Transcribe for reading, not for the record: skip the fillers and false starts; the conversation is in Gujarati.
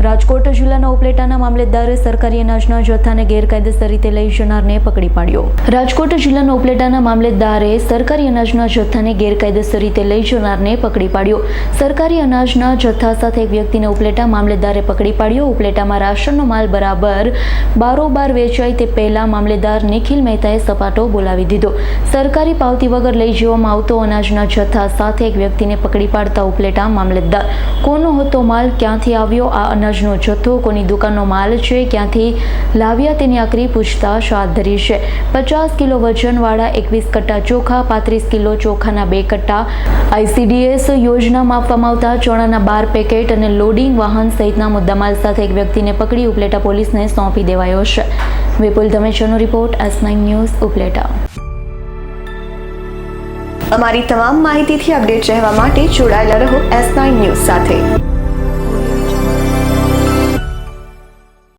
રાજકોટ જિલ્લાના ઉપલેટાના મામલતદારે સરકારી અનાજના જથ્થાને ગેરકાયદેસર રીતે લઈ જનારને પકડી પાડ્યો। રાજકોટ જિલ્લાના ઉપલેટાના મામલતદારે સરકારી અનાજના જથ્થાને ગેરકાયદેસર રીતે લઈ જનારને પકડી પાડ્યો। સરકારી અનાજના જથ્થા સાથે એક વ્યક્તિને ઉપલેટા મામલતદારે પકડી પાડ્યો। ઉપલેટામાં રાશનનો માલ બરાબર બારોબાર વેચાય તે પહેલા મામલતદાર નિખિલ મહેતાએ સપાટો બોલાવી દીધો। સરકારી પાવતી વગર લઈ જવામાં આવતો અનાજના જથ્થા સાથે એક વ્યક્તિને પકડી પાડતા ઉપલેટા મામલતદાર કોનો હતો માલ, ક્યાંથી આવ્યો આ અનાજનો જથ્થો, કોની દુકાનનો માલ છે, ક્યાંથી લાવ્યા તેની આકરી પૂછતાછ હાથ ધરી છે। 50 કિલો વજનવાળા 21 કટ્ટા ચોખા, 35 કિલો ચોખાના 2 કટ્ટા, ICDS યોજનામાં આપવામાં આવતા ચણાના 12 પેકેટ અને લોડિંગ વાહન સહિતના મુદ્દામાલ સાથે એક વ્યક્તિને પકડી ઉપલેટા પોલીસને સોંપી દેવાયો છે। વિપુલ ધમેચાનો રિપોર્ટ, S9 ન્યૂઝ, ઉપલેટા। અમારી તમામ માહિતીથી અપડેટ રહેવા માટે જોડાયેલા રહો S9 ન્યૂઝ સાથે।